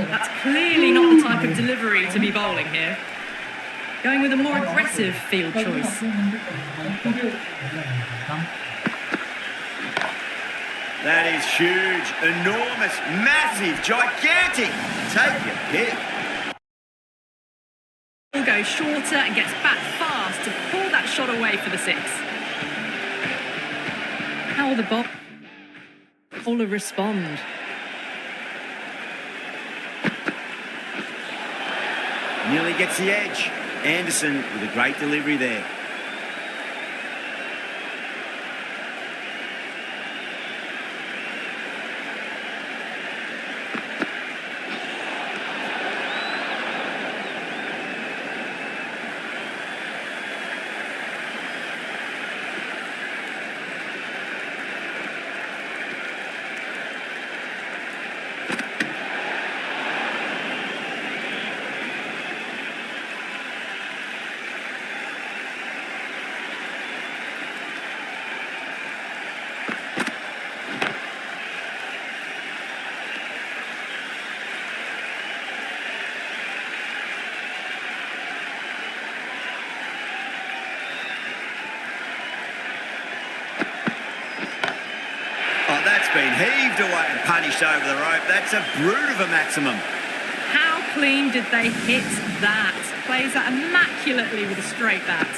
That's clearly not the type of delivery to be bowling here. Going with a more aggressive field choice. That is huge, enormous, massive, gigantic. Take your pick. Ball goes shorter and gets back fast to pull that shot away for the six. How will the bowler respond? Nearly gets the edge. Anderson with a great delivery there. Oh, that's been heaved away and punished over the rope. That's a brute of a maximum. How clean did they hit that? Plays that immaculately with a straight bat.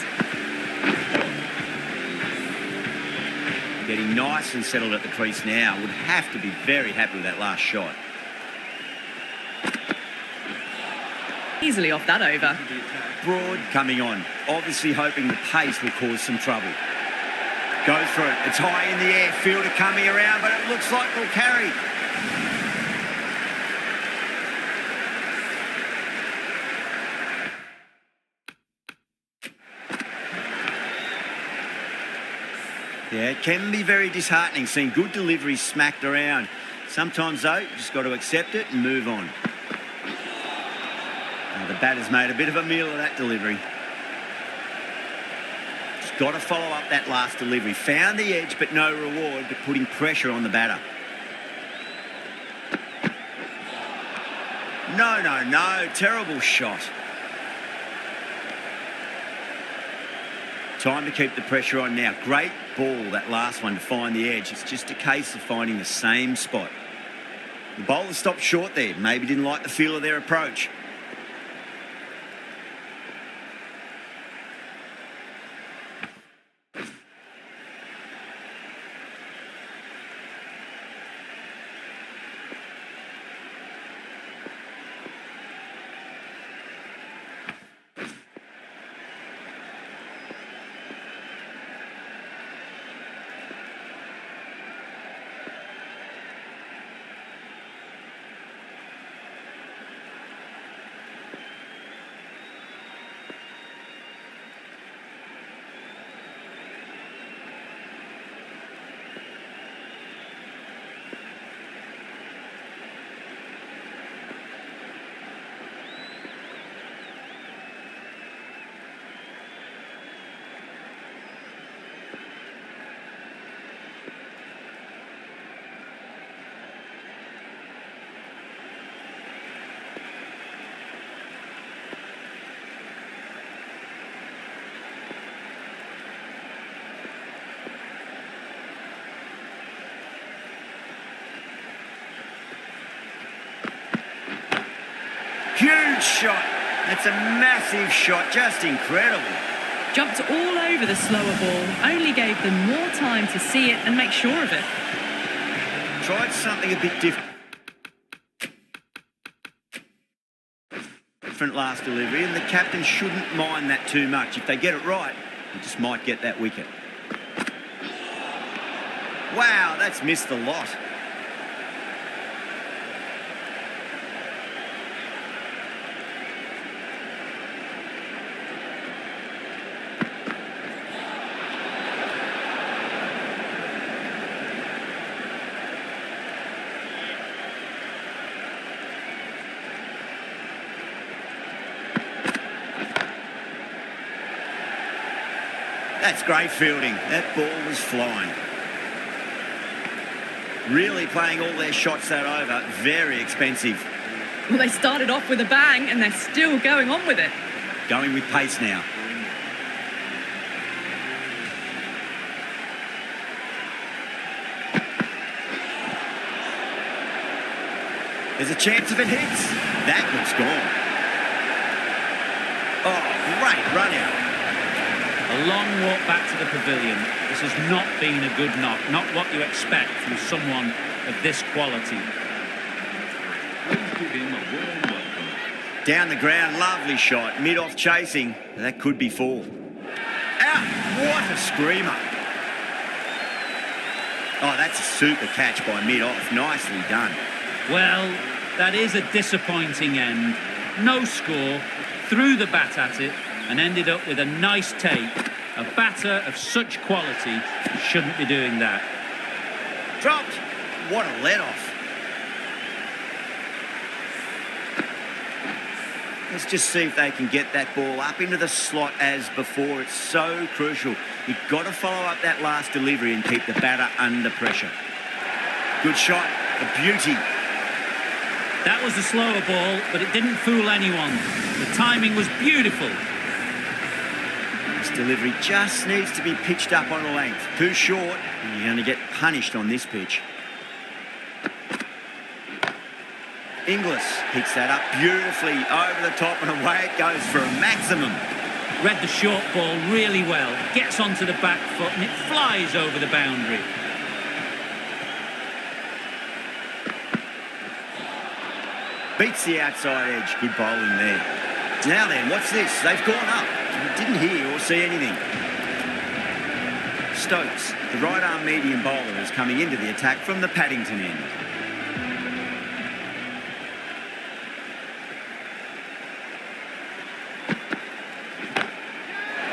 Getting nice and settled at the crease now. Would have to be very happy with that last shot. Easily off that over. Broad coming on. Obviously hoping the pace will cause some trouble. Goes for it. It's high in the air. Fielder coming around, but it looks like they'll carry. Yeah, it can be very disheartening seeing good deliveries smacked around. Sometimes, though, you just got to accept it and move on. Now, the batter's made a bit of a meal of that delivery. Just got to follow up that last delivery. Found the edge, but no reward, but putting pressure on the batter. No. Terrible shot. Time to keep the pressure on now. Great ball, that last one, to find the edge. It's just a case of finding the same spot. The bowler stopped short there. Maybe didn't like the feel of their approach. Huge shot. That's a massive shot. Just incredible. Jumped all over the slower ball. Only gave them more time to see it and make sure of it. Tried something a bit different last delivery, and the captain shouldn't mind that too much. If they get it right, they just might get that wicket. Wow, that's missed the lot. That's great fielding. That ball was flying. Really playing all their shots that over. Very expensive. Well, they started off with a bang and they're still going on with it. Going with pace now. There's a chance if it hits. That looks gone. Oh, great run out. A long walk back to the pavilion. This has not been a good knock. Not what you expect from someone of this quality. Please give him a warm welcome. Down the ground, lovely shot. Mid-off chasing. That could be 4. Out! What a screamer. Oh, that's a super catch by mid-off. Nicely done. Well, that is a disappointing end. No score, threw the bat at it and ended up with a nice take. A batter of such quality shouldn't be doing that. Dropped. What a let-off. Let's just see if they can get that ball up into the slot as before. It's so crucial. You've got to follow up that last delivery and keep the batter under pressure. Good shot. A beauty. That was a slower ball, but it didn't fool anyone. The timing was beautiful. This delivery just needs to be pitched up on a length. Too short, and you're going to get punished on this pitch. Inglis hits that up beautifully over the top, and away it goes for a maximum. Read the short ball really well. Gets onto the back foot and it flies over the boundary. Beats the outside edge. Good bowling there. Now then, what's this? They've gone up. Didn't hear or see anything. Stokes, the right-arm medium bowler, is coming into the attack from the Paddington end.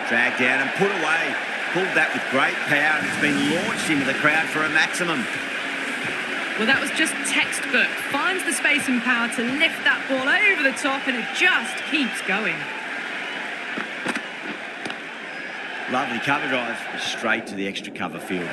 Dragged down and put away. Pulled that with great power and it's been launched into the crowd for a maximum. Well, that was just textbook. Finds the space and power to lift that ball over the top and it just keeps going. Lovely cover drive, straight to the extra cover field.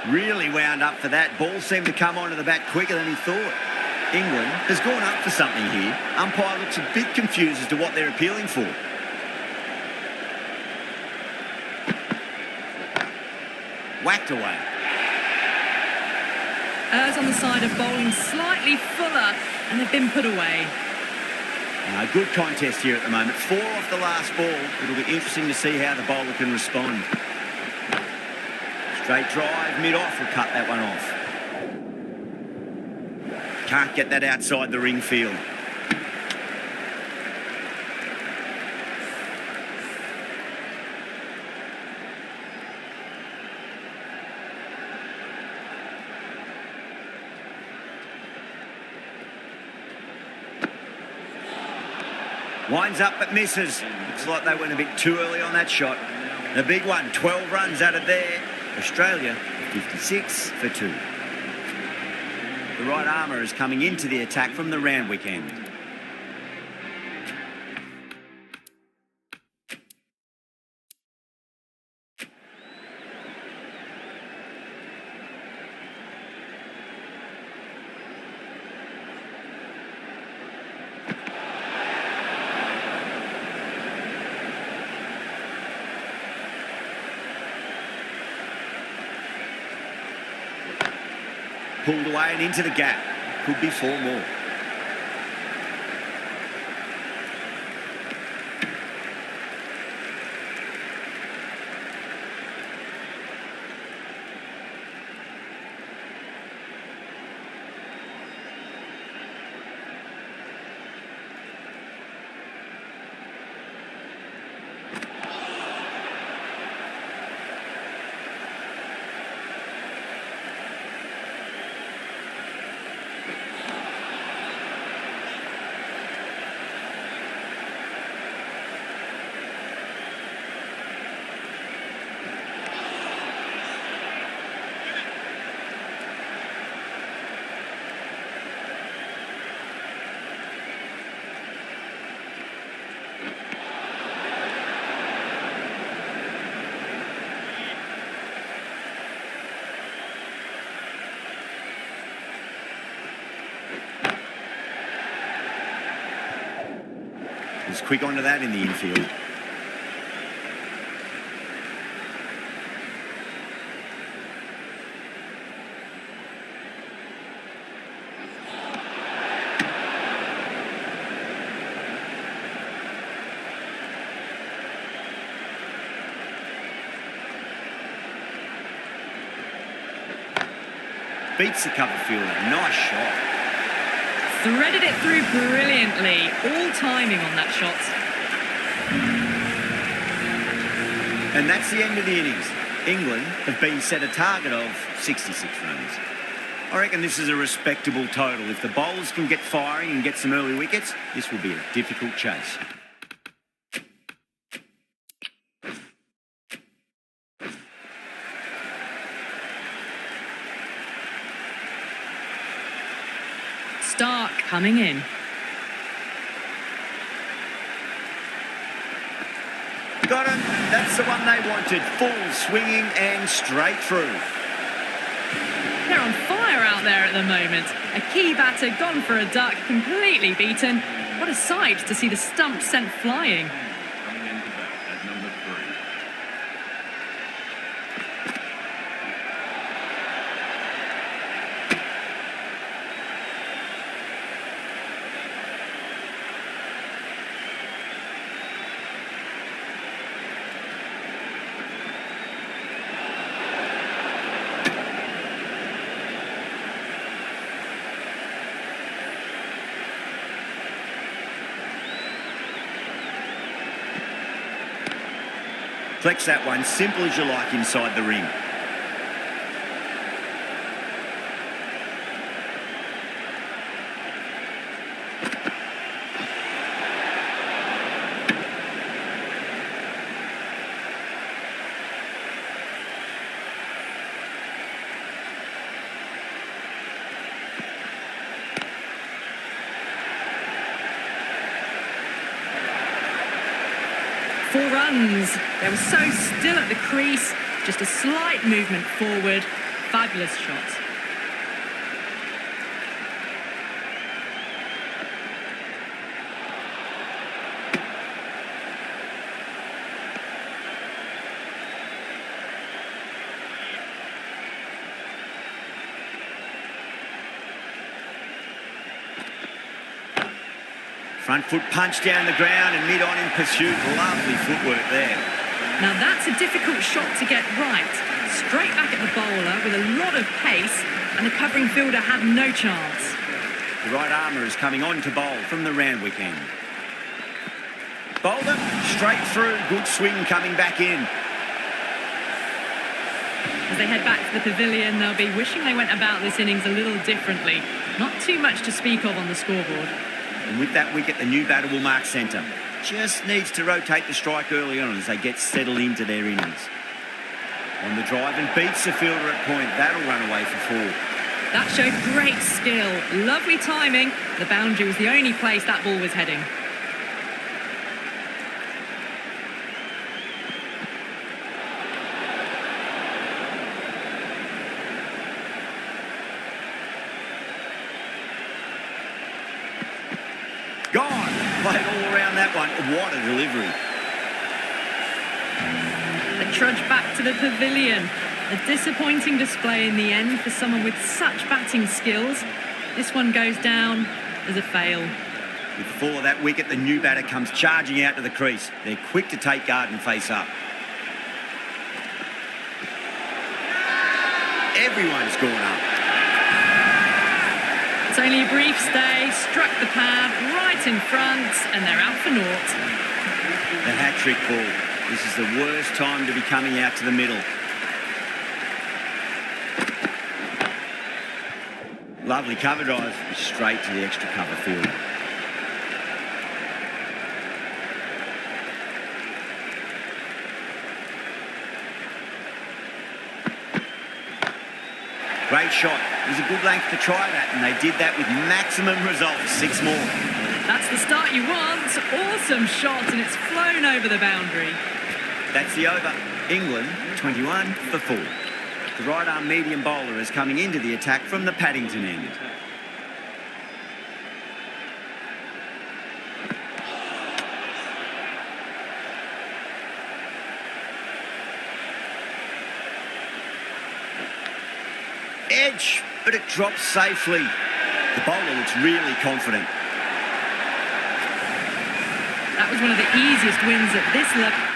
Really wound up for that. Ball seemed to come onto the bat quicker than he thought. England has gone up for something here. Umpire looks a bit confused as to what they're appealing for. Whacked away. Errs on the side of bowling slightly fuller and they've been put away. Good contest here at the moment. 4 off the last ball. It'll be interesting to see how the bowler can respond. Straight drive, mid-off, will cut that one off. Can't get that outside the ring field. Winds up but misses. Looks like they went a bit too early on that shot. The big one, 12 runs out of there. Australia, 56 for 2. The right armour is coming into the attack from the Randwick end. Pulled away and into the gap. Could be 4 more. He's quick onto that in the infield. Beats the cover fielder. Nice shot. Threaded it through brilliantly. All timing on that shot. And that's the end of the innings. England have been set a target of 66 runs. I reckon this is a respectable total. If the bowlers can get firing and get some early wickets, this will be a difficult chase. Stark coming in. Got him. That's the one they wanted. Full swinging and straight through. They're on fire out there at the moment. A key batter gone for a duck, completely beaten. What a sight to see the stump sent flying. Coming into bat at number 3. Flex that one, simple as you like inside the ring. Four runs. They were so still at the crease. Just a slight movement forward. Fabulous shot. Front foot punch down the ground and mid-on in pursuit. Lovely footwork there. Now that's a difficult shot to get right. Straight back at the bowler with a lot of pace, and the covering fielder had no chance. The right armour is coming on to bowl from the Randwick end. Bowled him straight through. Good swing coming back in. As they head back to the pavilion, they'll be wishing they went about this innings a little differently. Not too much to speak of on the scoreboard. And with that wicket, the new batter will mark centre. Just needs to rotate the strike early on as they get settled into their innings. On the drive and beats the fielder at point. That'll run away for 4. That showed great skill. Lovely timing. The boundary was the only place that ball was heading. Gone. Played all around that one. What a delivery. They trudge back to the pavilion. A disappointing display in the end for someone with such batting skills. This one goes down as a fail. With the fall of that wicket, the new batter comes charging out to the crease. They're quick to take guard and face up. Everyone's gone up. It's only a brief stay, struck the pad right in front, and they're out for naught. The hat-trick ball. This is the worst time to be coming out to the middle. Lovely cover drive, straight to the extra cover field. Great shot. It was a good length to try that, and they did that with maximum results. 6 more. That's the start you want. Awesome shot, and it's flown over the boundary. That's the over. England 21 for 4. The right arm medium bowler is coming into the attack from the Paddington end. Edge, but it drops safely. The bowler looks really confident. That was one of the easiest wins at this level.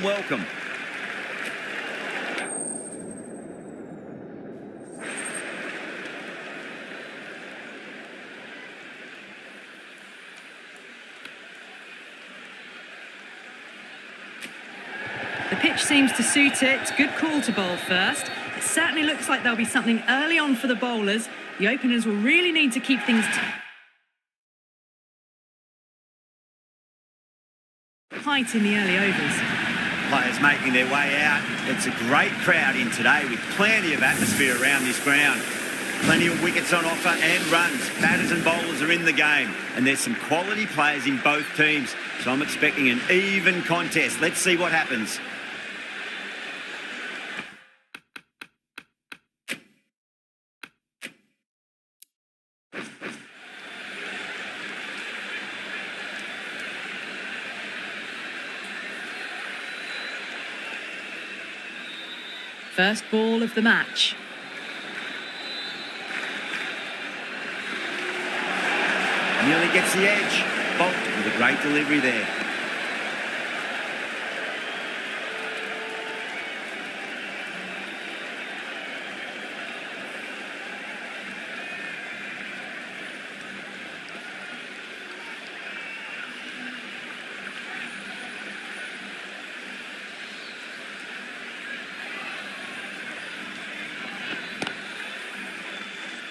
welcome. The pitch seems to suit it. Good call to bowl first. It certainly looks like there'll be something early on for the bowlers. The openers will really need to keep things tight in the early overs. Players making their way out. It's a great crowd in today with plenty of atmosphere around this ground. Plenty of wickets on offer and runs. Batters and bowlers are in the game. And there's some quality players in both teams. So I'm expecting an even contest. Let's see what happens. First ball of the match. Nearly gets the edge. Bolt with a great delivery there.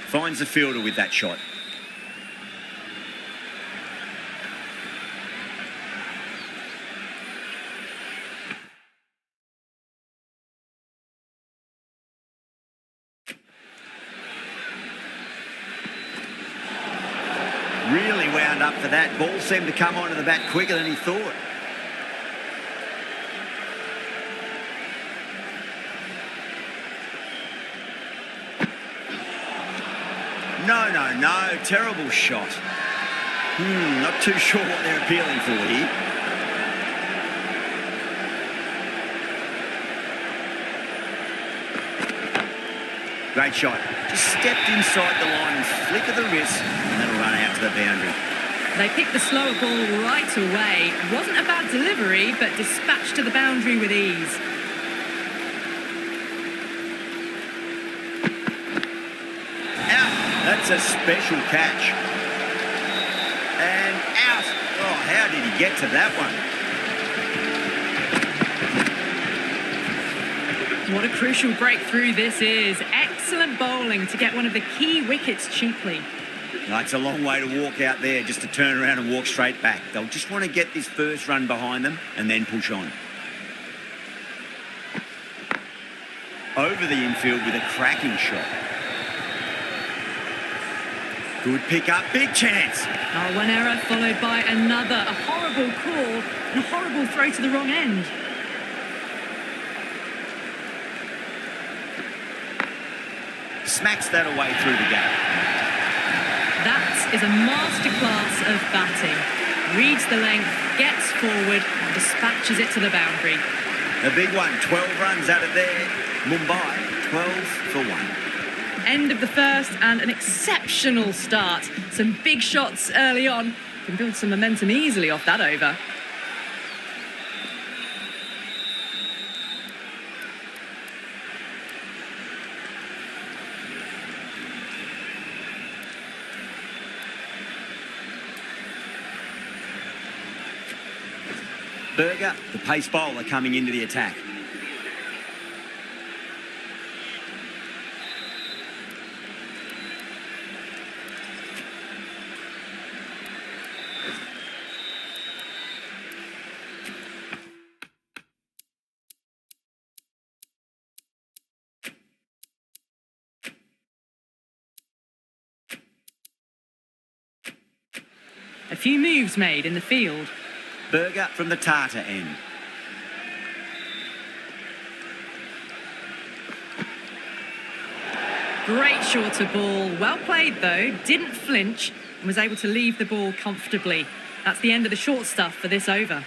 Finds the fielder with that shot. Really wound up for that. Ball seemed to come onto the bat quicker than he thought. No. Terrible shot. Not too sure what they're appealing for here. Great shot. Just stepped inside the line and flick of the wrist, and that'll run out to the boundary. They picked the slower ball right away. Wasn't a bad delivery, but dispatched to the boundary with ease. That's a special catch. And out. Oh, how did he get to that one? What a crucial breakthrough this is. Excellent bowling to get one of the key wickets cheaply. No, it's a long way to walk out there just to turn around and walk straight back. They'll just want to get this first run behind them and then push on. Over the infield with a cracking shot. Good pick up, big chance. Oh, one error followed by another. A horrible call and a horrible throw to the wrong end. Smacks that away through the gap. That is a masterclass of batting. Reads the length, gets forward, dispatches it to the boundary. A big one, 12 runs out of there. Mumbai, 12 for 1. End of the first and an exceptional start. Some big shots early on. Can build some momentum easily off that over. Berger, the pace bowler, coming into the attack. A few moves made in the field. Berger from the Tata end. Great shorter ball. Well played though. Didn't flinch and was able to leave the ball comfortably. That's the end of the short stuff for this over.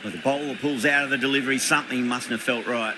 Well, the bowler pulls out of the delivery. Something mustn't have felt right.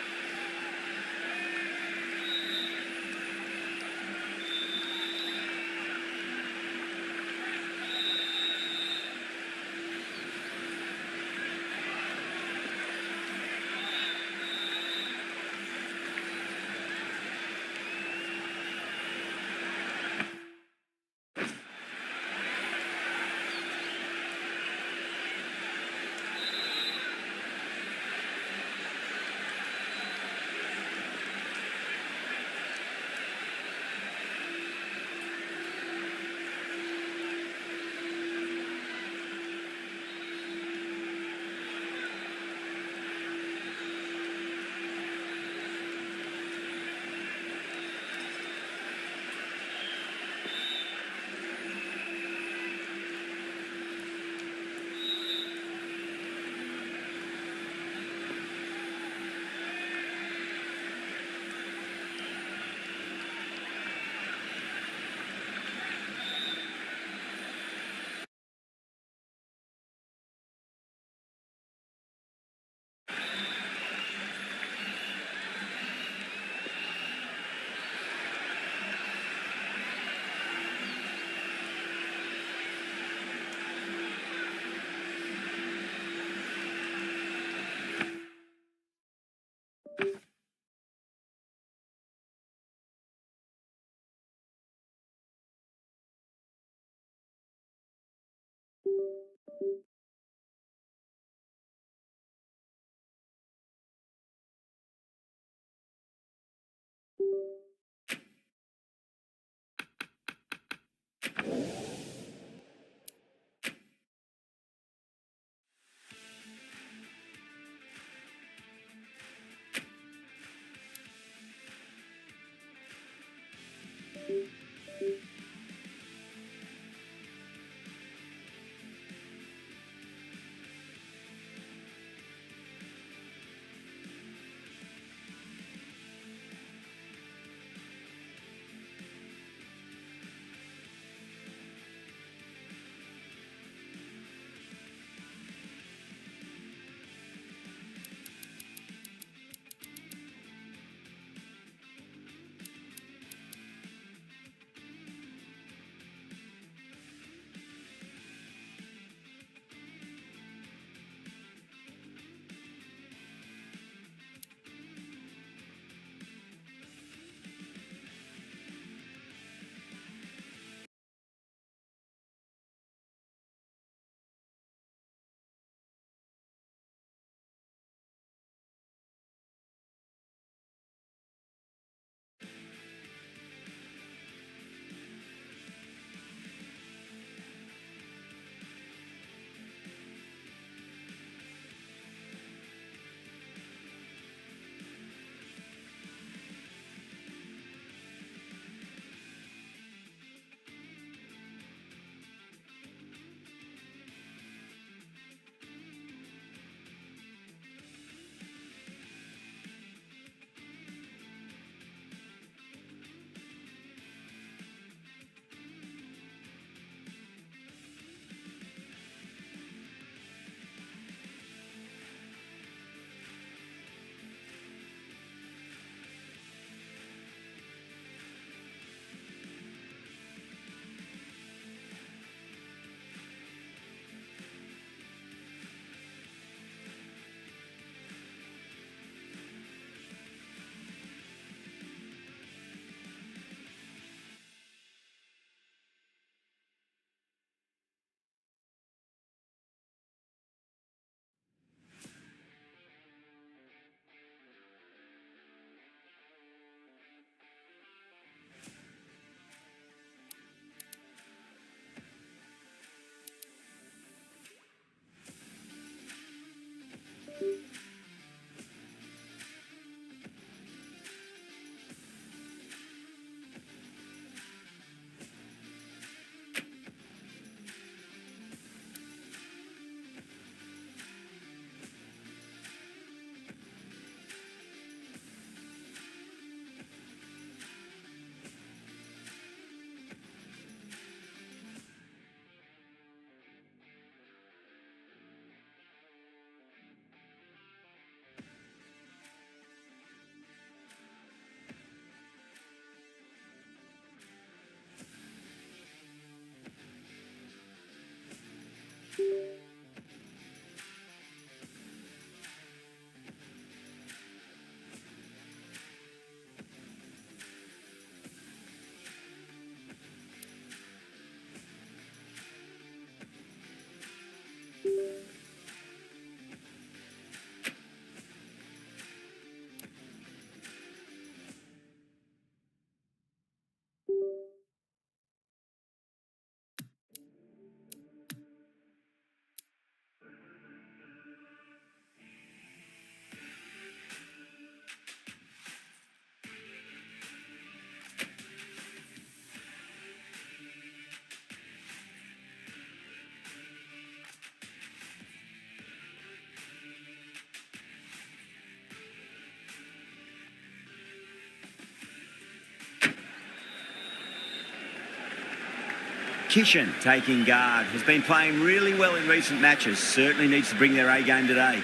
Kishan taking guard. Has been playing really well in recent matches. Certainly needs to bring their A game today.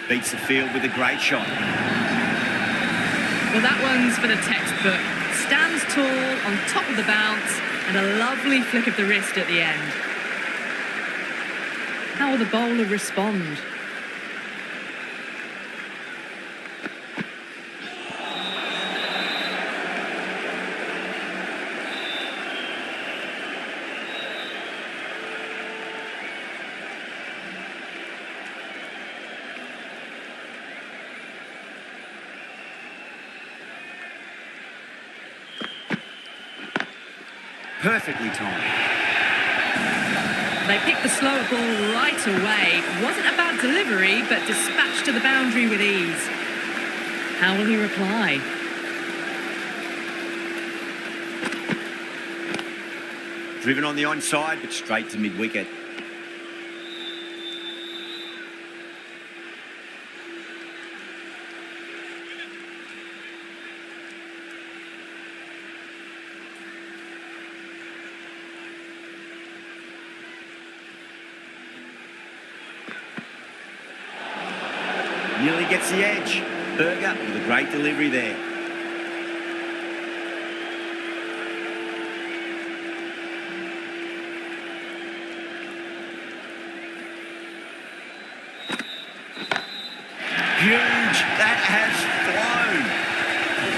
Beats the field with a great shot. Well, that one's for the textbook. Stands tall on top of the bounce and a lovely flick of the wrist at the end. How will the bowler respond? Perfectly timed. They picked the slower ball right away. Wasn't a bad delivery, but dispatched to the boundary with ease. How will he reply? Driven on the onside, but straight to mid-wicket. Nearly gets the edge. Berger with a great delivery there. Huge. That has flown.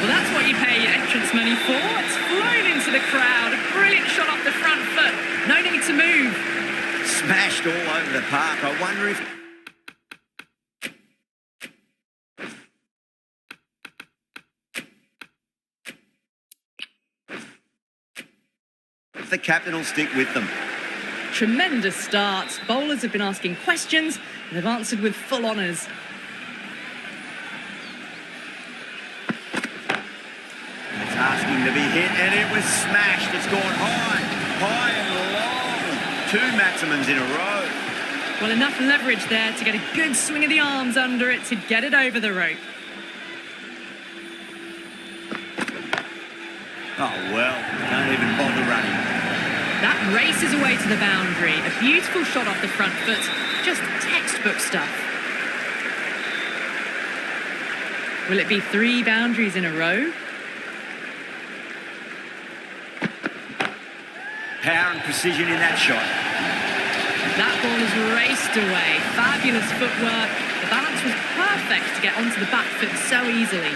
Well, that's what you pay your entrance money for. It's flown into the crowd. A brilliant shot off the front foot. No need to move. Smashed all over the park. I wonder if... the captain will stick with them. Tremendous starts. Bowlers have been asking questions and they've answered with full honours. It's asking to be hit and it was smashed. It's gone high and long. 2 maximums in a row. Well, enough leverage there to get a good swing of the arms under it to get it over the rope. Oh, well, don't even bother running. That races away to the boundary. A beautiful shot off the front foot. Just textbook stuff. Will it be 3 boundaries in a row? Power and precision in that shot. That ball has raced away. Fabulous footwork. The balance was perfect to get onto the back foot so easily.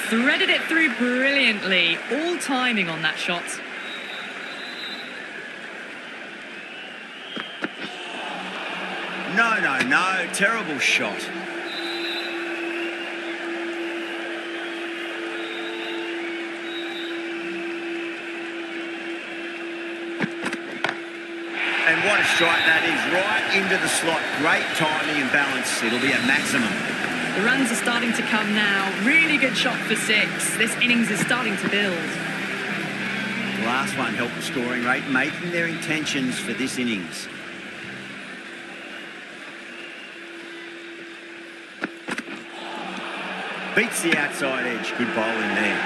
Threaded it through brilliantly. All timing on that shot. No. Terrible shot. And what a strike that is. Right into the slot. Great timing and balance. It'll be a maximum. The runs are starting to come now. Really good shot for 6. This innings is starting to build. last one helped the scoring rate, making their intentions for this innings. Beats the outside edge. Good bowling there.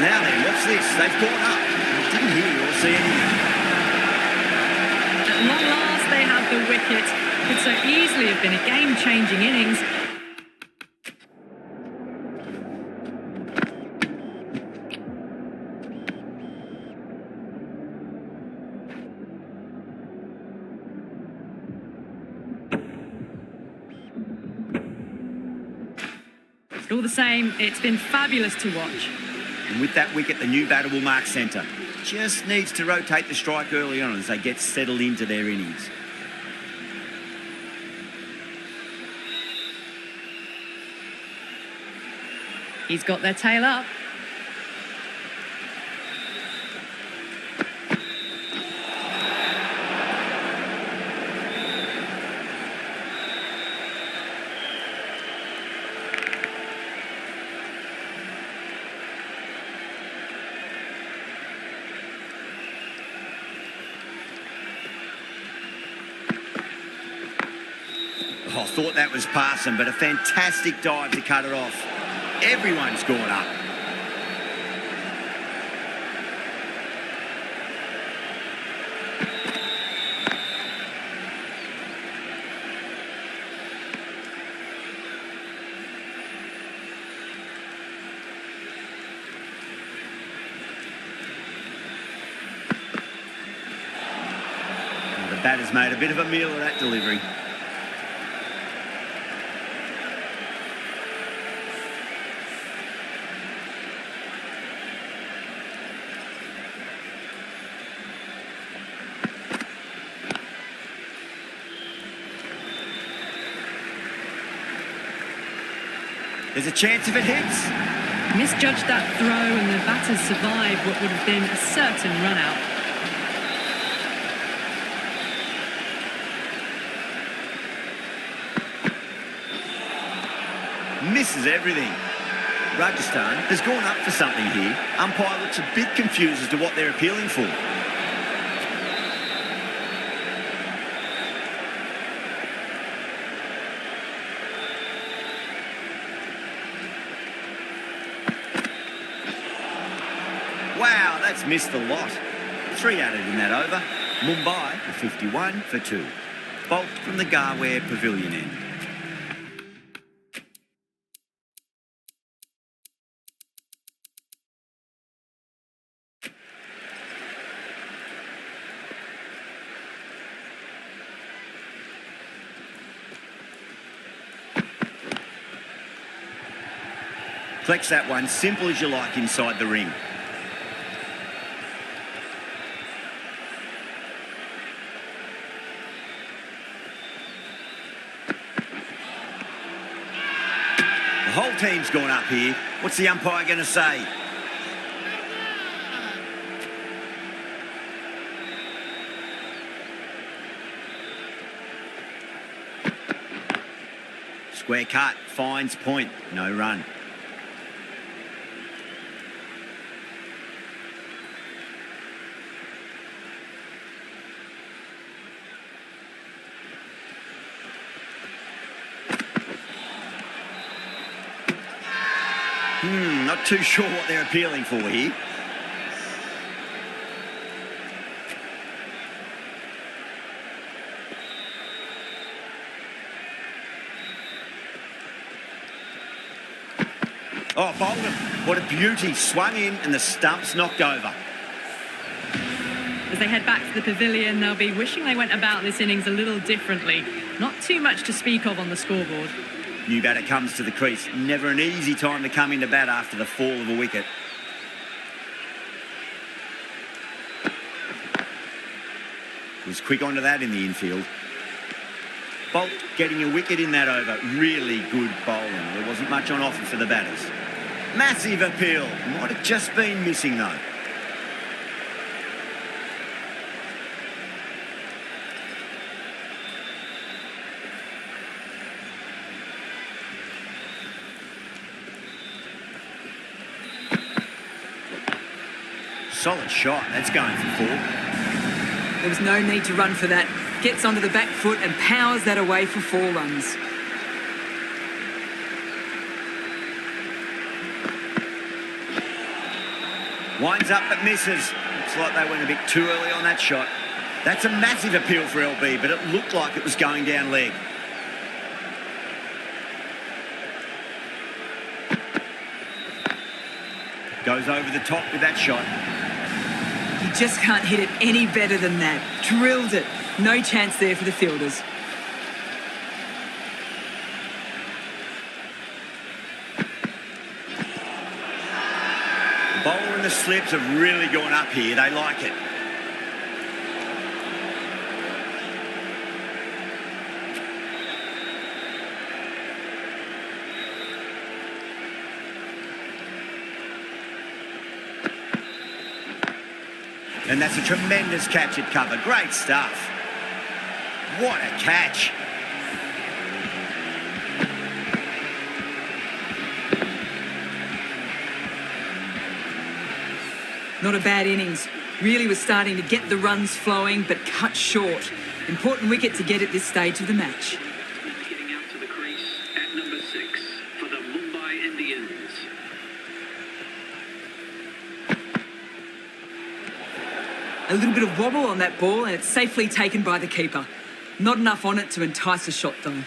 Now then, what's this? They've gone up. I didn't hear or see anything. At long last, they have the wicket. Could so easily have been a game-changing innings. But all the same, it's been fabulous to watch. And with that wicket, the new batter will mark centre. Just needs to rotate the strike early on as they get settled into their innings. He's got their tail up. Oh, I thought that was passing, but a fantastic dive to cut it off. Everyone's gone up. Well, the batter's made a bit of a meal of that delivery. There's a chance if it hits. Misjudged that throw and the batters survived what would have been a certain run-out. Misses everything. Rajasthan has gone up for something here. Umpire looks a bit confused as to what they're appealing for. Wow, that's missed the lot. 3 added in that over. Mumbai, 51 for 2. Bolt from the Garware Pavilion end. Flex that one, simple as you like inside the ring. The whole team's gone up here. What's the umpire going to say? Square cut, finds point, no run. Not too sure what they're appealing for here. Oh, bowled him. What a beauty. Swung in and the stump's knocked over. As they head back to the pavilion, they'll be wishing they went about this innings a little differently. Not too much to speak of on the scoreboard. New batter comes to the crease. Never an easy time to come into bat after the fall of a wicket. Was quick onto that in the infield. Bolt getting a wicket in that over. Really good bowling. There wasn't much on offer for the batters. Massive appeal. Might have just been missing though. Solid shot. That's going for 4. There was no need to run for that. Gets onto the back foot and powers that away for 4 runs. Winds up but misses. Looks like they went a bit too early on that shot. That's a massive appeal for LB, but it looked like it was going down leg. Goes over the top with that shot. You just can't hit it any better than that. Drilled it. No chance there for the fielders. The bowler and the slips have really gone up here. They like it. And that's a tremendous catch at cover. Great stuff. What a catch. Not a bad innings. Really was starting to get the runs flowing, but cut short. Important wicket to get at this stage of the match. Getting out to the crease at number 6 for the Mumbai Indians. A little bit of wobble on that ball, and it's safely taken by the keeper. Not enough on it to entice a shot, though.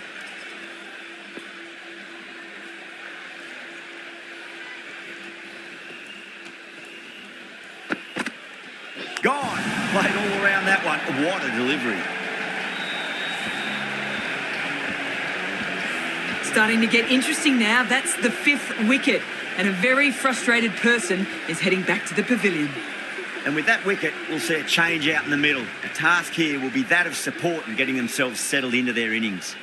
Gone. Played all around that one. What a delivery. Starting to get interesting now. That's the 5th wicket, and a very frustrated person is heading back to the pavilion. And with that wicket, we'll see a change out in the middle. The task here will be that of support and getting themselves settled into their innings.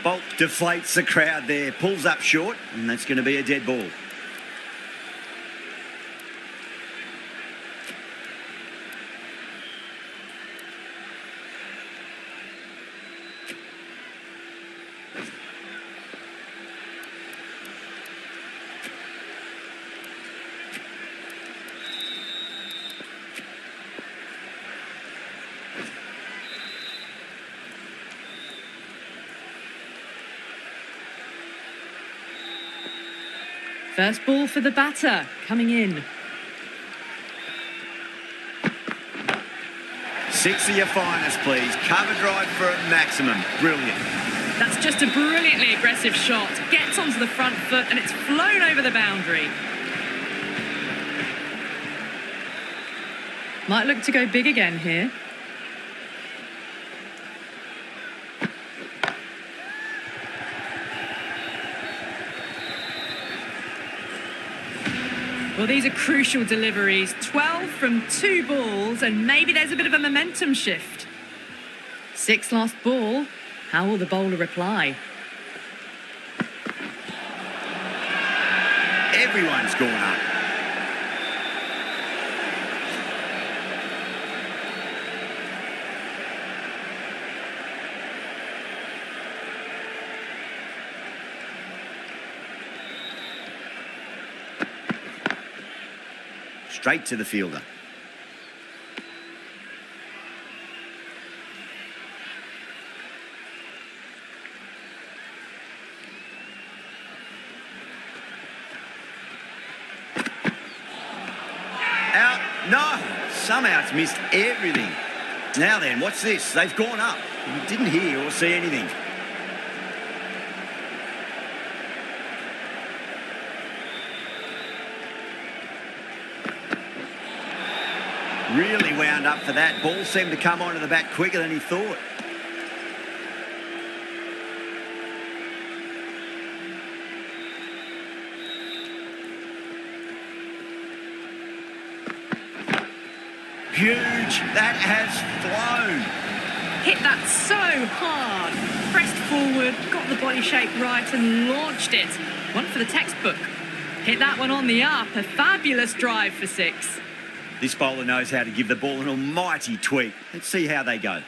Bolt deflates the crowd there, pulls up short, and that's going to be a dead ball. First ball for the batter, coming in. 6 of your finest, please. Cover drive for a maximum. Brilliant. That's just a brilliantly aggressive shot. Gets onto the front foot and it's flown over the boundary. Might look to go big again here. Well, these are crucial deliveries. 12 from 2 balls, and maybe there's a bit of a momentum shift. 6 last ball. How will the bowler reply? Everyone's gone up. Straight to the fielder. Out. No. Somehow it's missed everything. Now then, what's this? They've gone up. We didn't hear or see anything. Really wound up for that. Ball seemed to come onto the bat quicker than he thought. Huge. That has flown. Hit that so hard. Pressed forward, got the body shape right and launched it. One for the textbook. Hit that one on the up. A fabulous drive for 6. This bowler knows how to give the ball an almighty tweak. Let's see how they go.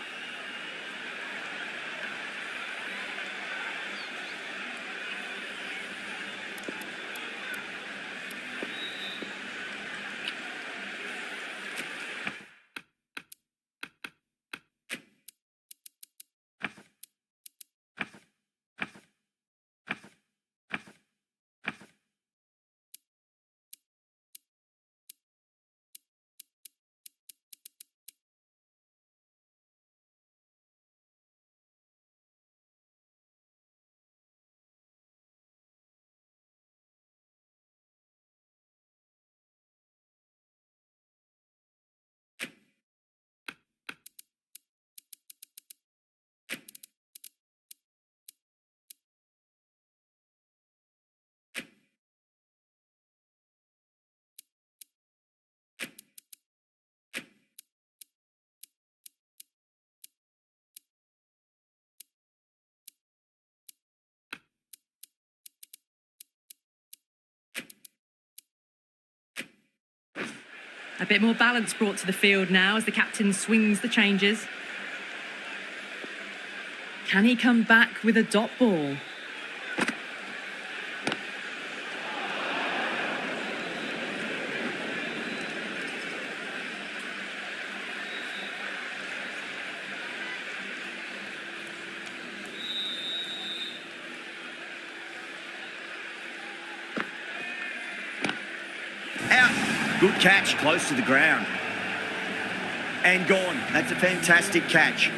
A bit more balance brought to the field now as the captain swings the changes. Can he come back with a dot ball? Good catch, close to the ground. And gone. That's a fantastic catch.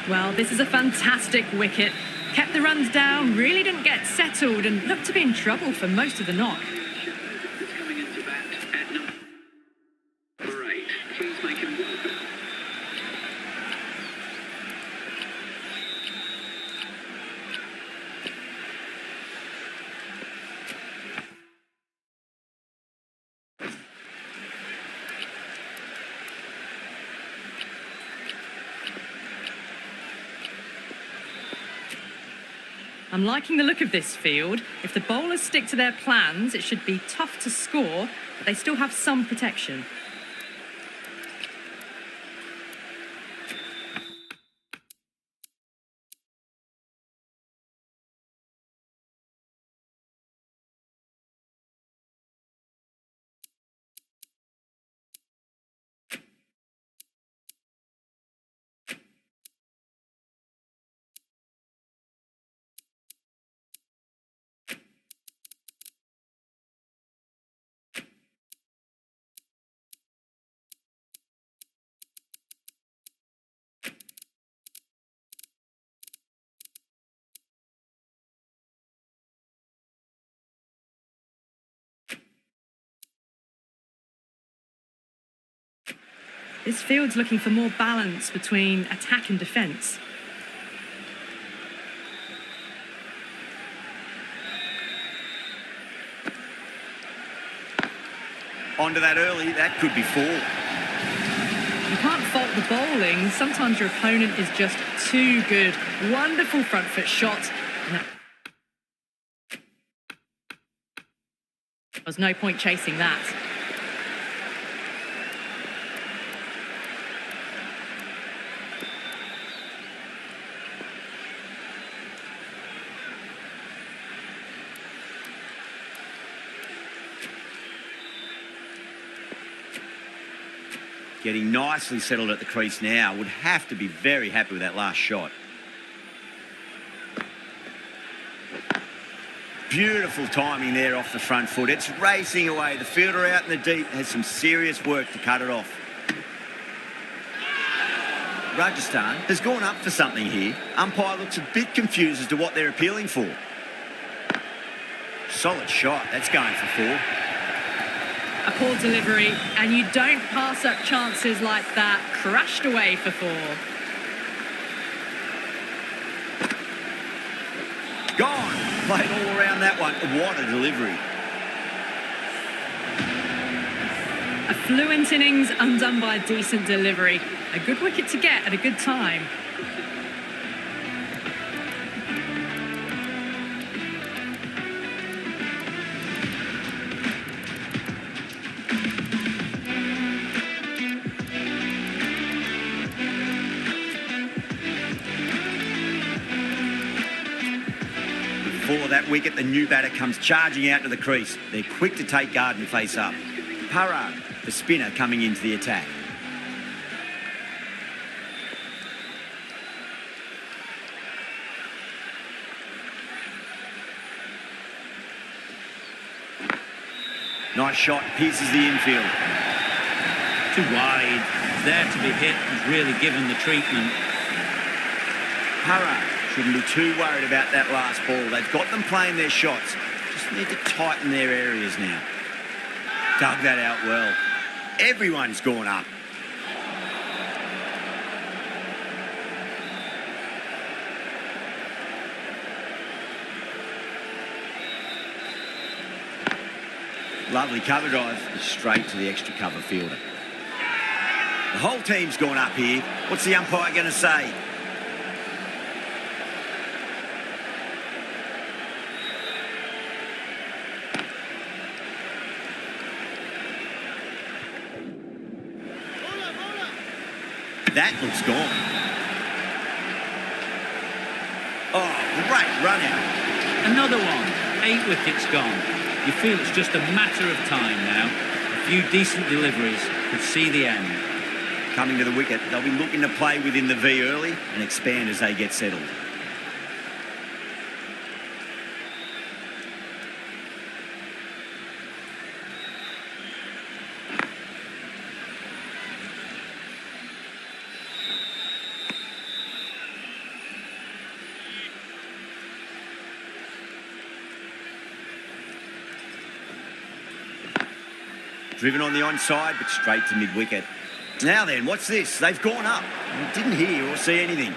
Well, this is a fantastic wicket. Kept the runs down, really didn't get settled and looked to be in trouble for most of the knock. That's coming into bat at number 8. Please make him welcome. I'm liking the look of this field. If the bowlers stick to their plans, it should be tough to score, but they still have some protection. This field's looking for more balance between attack and defence. Onto that early, that could be 4. You can't fault the bowling. Sometimes your opponent is just too good. Wonderful front foot shot. There's no point chasing that. Getting nicely settled at the crease now. Would have to be very happy with that last shot. Beautiful timing there off the front foot. It's racing away. The fielder out in the deep has some serious work to cut it off. Rajasthan has gone up for something here. Umpire looks a bit confused as to what they're appealing for. Solid shot. That's going for 4. A poor delivery, and you don't pass up chances like that. Crashed away for 4. Gone. Played all around that one. What a delivery. A fluent innings undone by a decent delivery. A good wicket to get at a good time. Before that wicket, the new batter comes charging out to the crease. They're quick to take guard and face up. Parag, the spinner, coming into the attack. Nice shot, pierces the infield. Too wide. It's there to be hit. He's really given the treatment. Parag shouldn't be too worried about that last ball. They've got them playing their shots. Just need to tighten their areas now. Dug that out well. Everyone's gone up. Lovely cover drive, straight to the extra cover fielder. The whole team's gone up here. What's the umpire going to say? that looks gone. Oh, great run out. Another one. 8 wickets gone. You feel it's just a matter of time now. A few decent deliveries could see the end. Coming to the wicket, they'll be looking to play within the V early and expand as they get settled. Driven on the onside, but straight to mid-wicket. Now then, what's this? They've gone up. Didn't hear or see anything.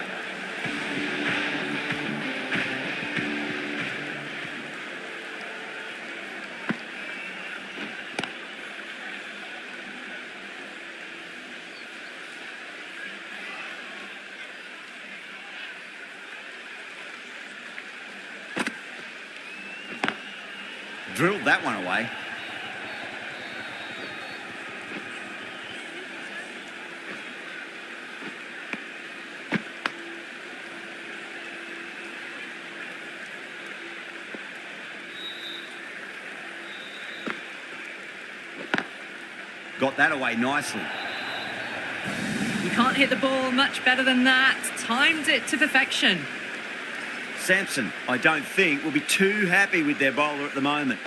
Drilled that one away. Got that away nicely. You can't hit the ball much better than that. Timed it to perfection. Sampson, I don't think, will be too happy with their bowler at the moment.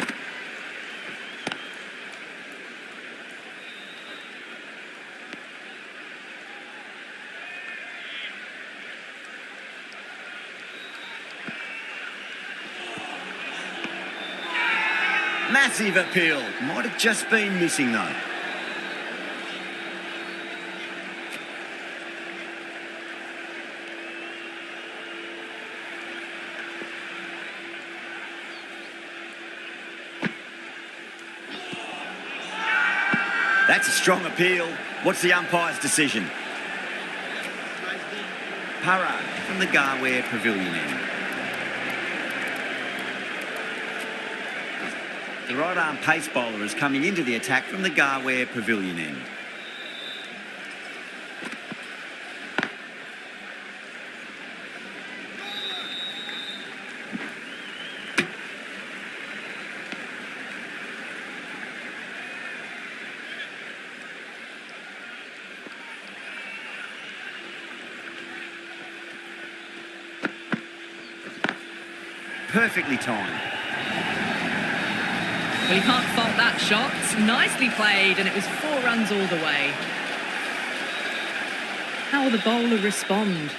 Massive appeal. Might have just been missing though. That's a strong appeal. What's the umpire's decision? Para from the Garware Pavilion end. The right-arm pace bowler is coming into the attack from the Garware Pavilion end. Perfectly timed. Well, you can't fault that shot. Nicely played, and it was 4 runs all the way. How will the bowler respond?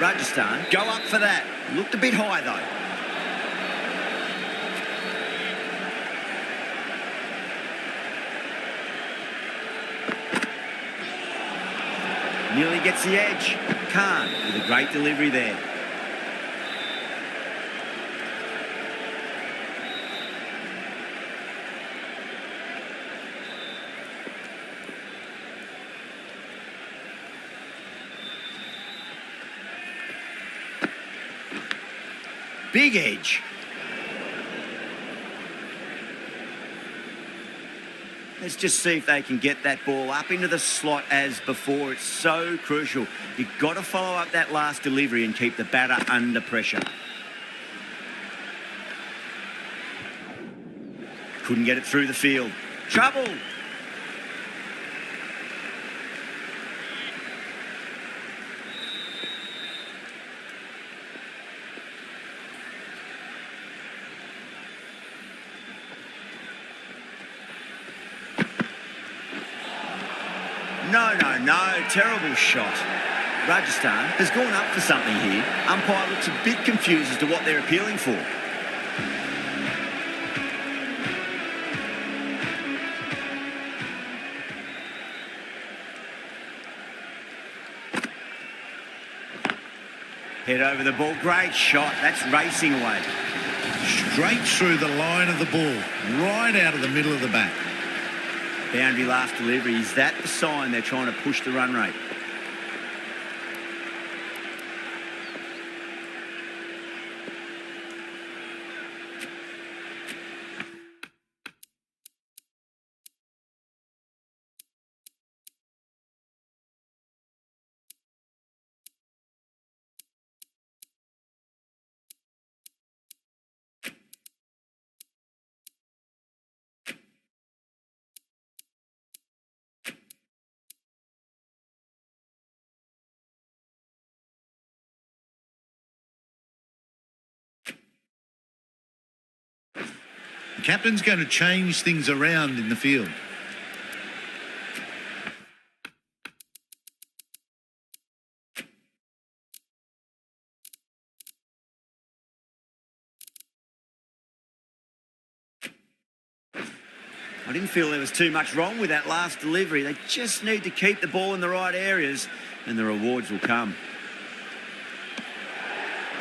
Rajasthan go up for that. Looked a bit high though. Nearly gets the edge. Khan with a great delivery there. Big edge. Let's just see if they can get that ball up into the slot as before. It's so crucial. You've got to follow up that last delivery and keep the batter under pressure. Couldn't get it through the field. Trouble. No, terrible shot. Rajasthan has gone up for something here. Umpire looks a bit confused as to what they're appealing for. Head over the ball, great shot. That's racing away. Straight through the line of the ball, right out of the middle of the bat. Boundary last delivery. Is that the sign they're trying to push the run rate? Captain's going to change things around in the field. I didn't feel there was too much wrong with that last delivery. They just need to keep the ball in the right areas and the rewards will come.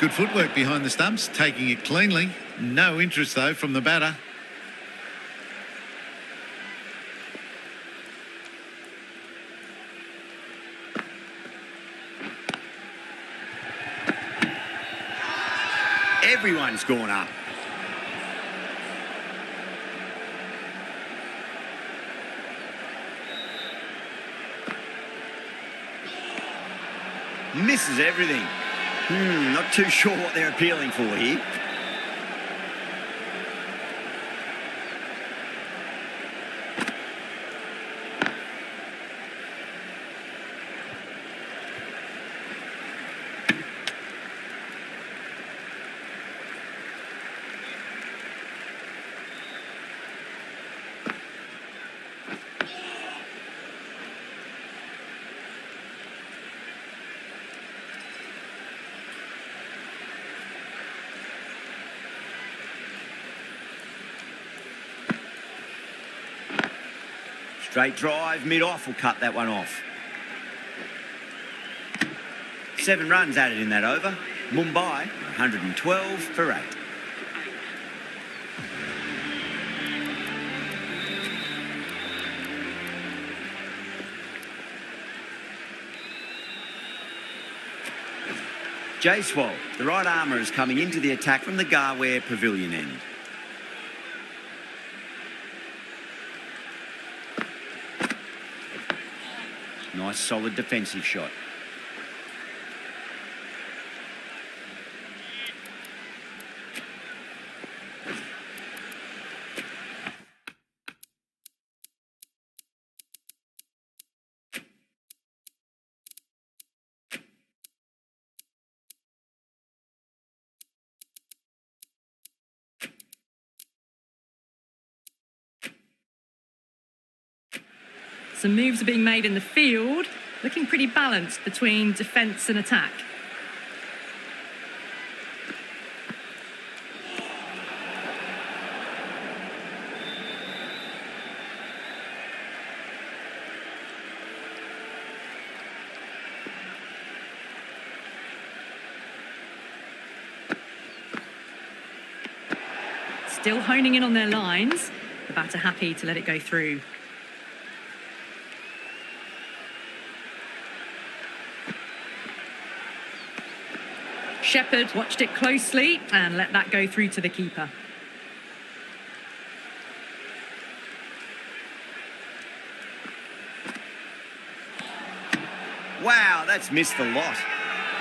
Good footwork behind the stumps, taking it cleanly. No interest, though, from the batter. Everyone's gone up. Misses everything. Not too sure what they're appealing for here. Straight drive, mid-off will cut that one off. 7 runs added in that over. Mumbai, 112 for 8. Jaiswal, the right armour, is coming into the attack from the Garware Pavilion end. Nice solid defensive shot. Some moves are being made in the field, looking pretty balanced between defence and attack. Still honing in on their lines, the batter happy to let it go through. Shepherd watched it closely and let that go through to the keeper. Wow, that's missed the lot.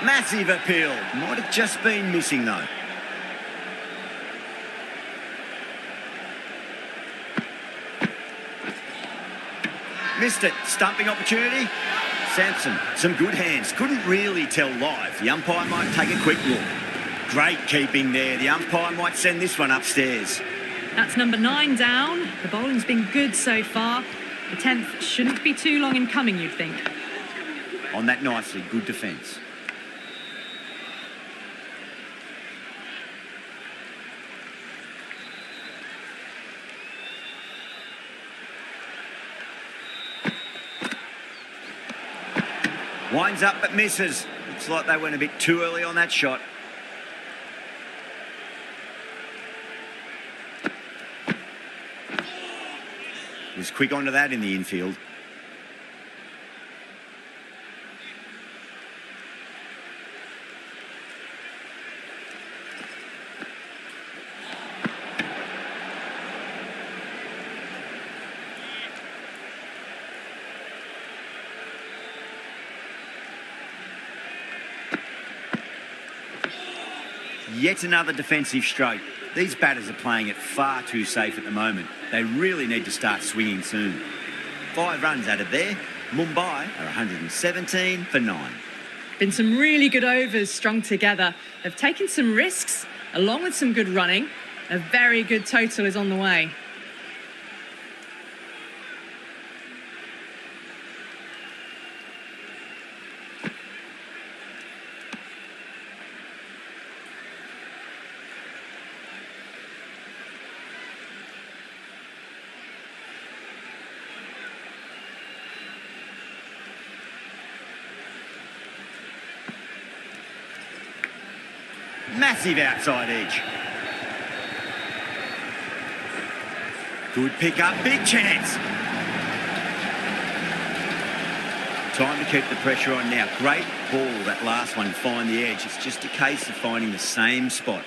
Massive appeal. Might have just been missing though. Missed it. Stumping opportunity. Sampson, some good hands. Couldn't really tell live. The umpire might take a quick look. Great keeping there. The umpire might send this one upstairs. That's number 9 down. The bowling's been good so far. The 10th shouldn't be too long in coming, you'd think. On that nicely. Good defence. Winds up but misses. Looks like they went a bit too early on that shot. Was quick onto that in the infield. Yet another defensive stroke. These batters are playing it far too safe at the moment. They really need to start swinging soon. 5 runs added there. Mumbai are 117 for 9. Been some really good overs strung together. They've taken some risks, along with some good running, A very good total is on the way. Massive outside edge. Good pick up, big chance. Time to keep the pressure on now. Great ball, that last one, find the edge. It's just a case of finding the same spot.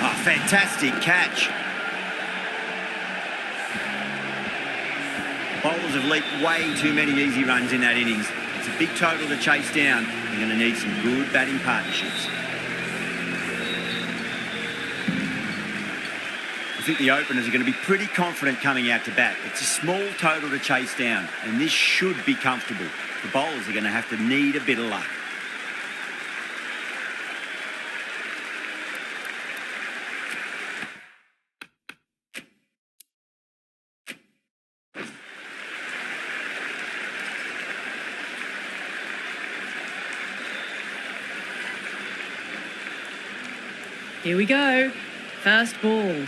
Oh, fantastic catch. Bowlers have leaked way too many easy runs in that innings. It's a big total to chase down. They're going to need some good batting partnerships. I think the openers are going to be pretty confident coming out to bat. It's a small total to chase down, and this should be comfortable. The bowlers are going to have to need a bit of luck. Here we go. First ball.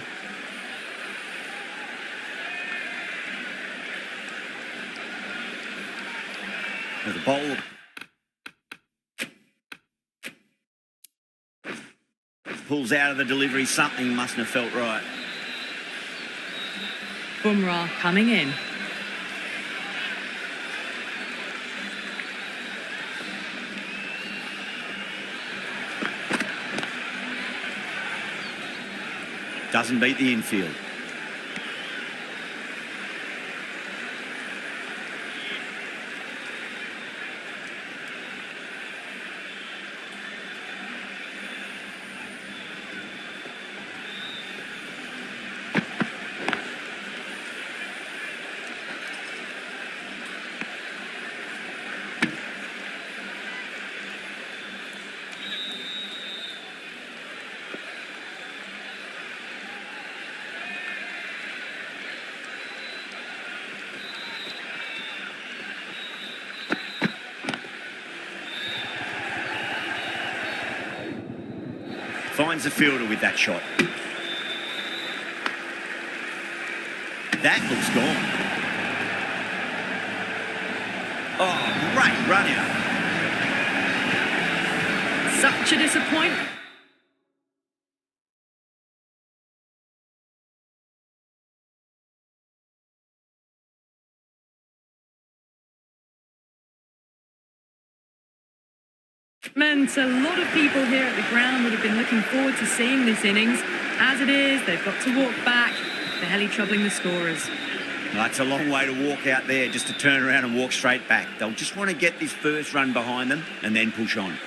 With the bowl. Pulls out of the delivery. Something mustn't have felt right. Bumrah coming in. Doesn't beat the infield. Finds the fielder with that shot. That looks gone. Oh, great run out. Such a disappointment. A lot of people here at the ground would have been looking forward to seeing this innings. As it is, they've got to walk back, barely troubling the scorers. That's a long way to walk out there just to turn around and walk straight back. They'll just want to get this first run behind them and then push on.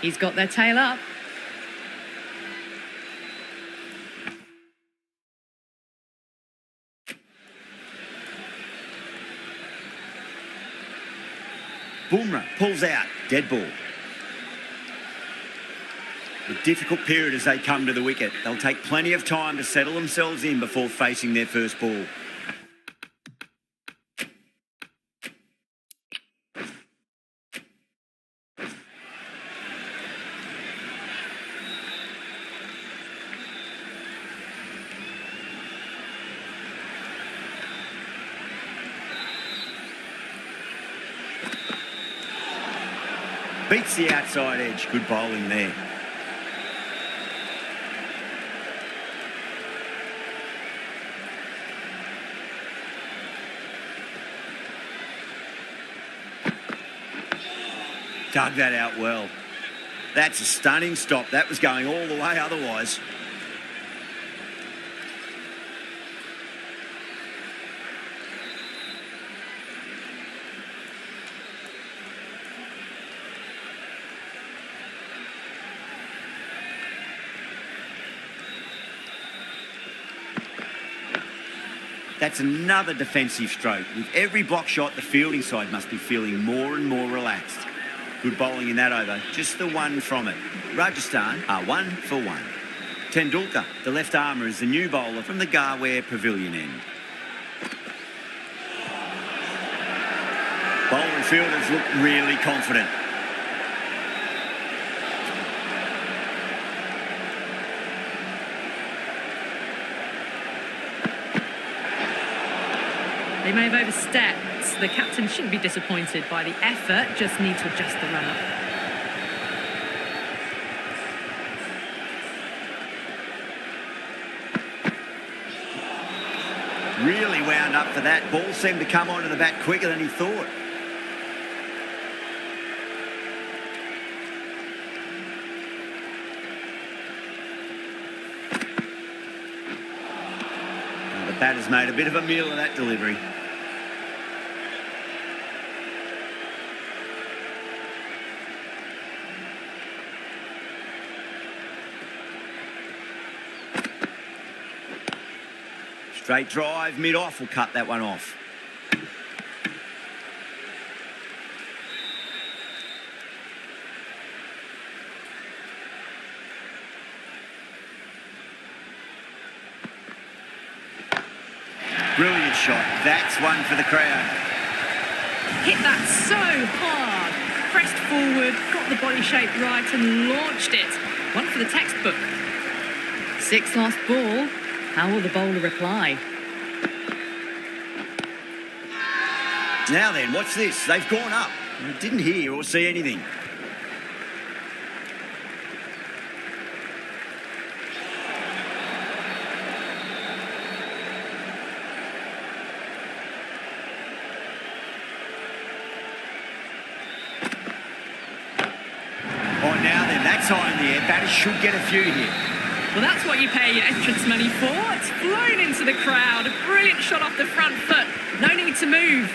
He's got their tail up. Bumrah pulls out, dead ball. A difficult period as they come to the wicket. They'll take plenty of time to settle themselves in before facing their first ball. Beats the outside edge. Good bowling there. Dug that out well. That's a stunning stop. That was going all the way otherwise. That's another defensive stroke. With every block shot, the fielding side must be feeling more and more relaxed. Good bowling in that over, just the one from it. Rajasthan are 1 for 1. Tendulkar, the left armour, is the new bowler from the Garware Pavilion end. Bowler and fielders look really confident. They may have overstepped. The captain shouldn't be disappointed by the effort, just need to adjust the run-up. Really wound up for that. Ball seemed to come onto the bat quicker than he thought. The batter's made a bit of a meal of that delivery. Straight drive, mid-off will cut that one off. Brilliant shot. That's one for the crowd. Hit that so hard. Pressed forward, got the body shape right and launched it. One for the textbook. 6 last ball. How will the bowler reply? Now then, what's this? They've gone up. I didn't hear or see anything. Oh, now then, that's high in the air. Batters should get a few here. Well, that's what you pay your entrance money for. It's flown into the crowd. A brilliant shot off the front foot. No need to move.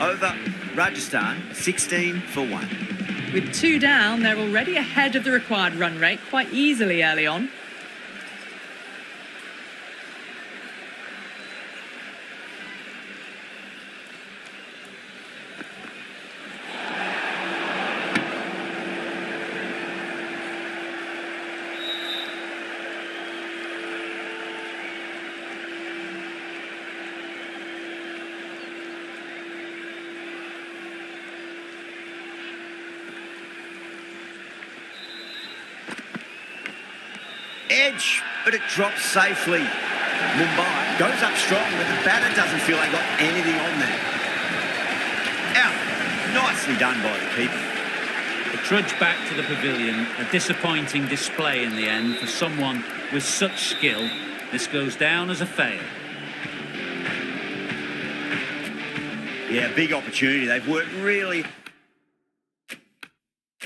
Over Rajasthan, 16 for 1. With 2 down, they're already ahead of the required run rate quite easily early on. Edge, but it drops safely. Mumbai goes up strong, but the batter doesn't feel they got anything on there. Out. Nicely done by the keeper. The trudge back to the pavilion, a disappointing display in the end for someone with such skill. This goes down as a fail. Yeah, big opportunity. They've worked really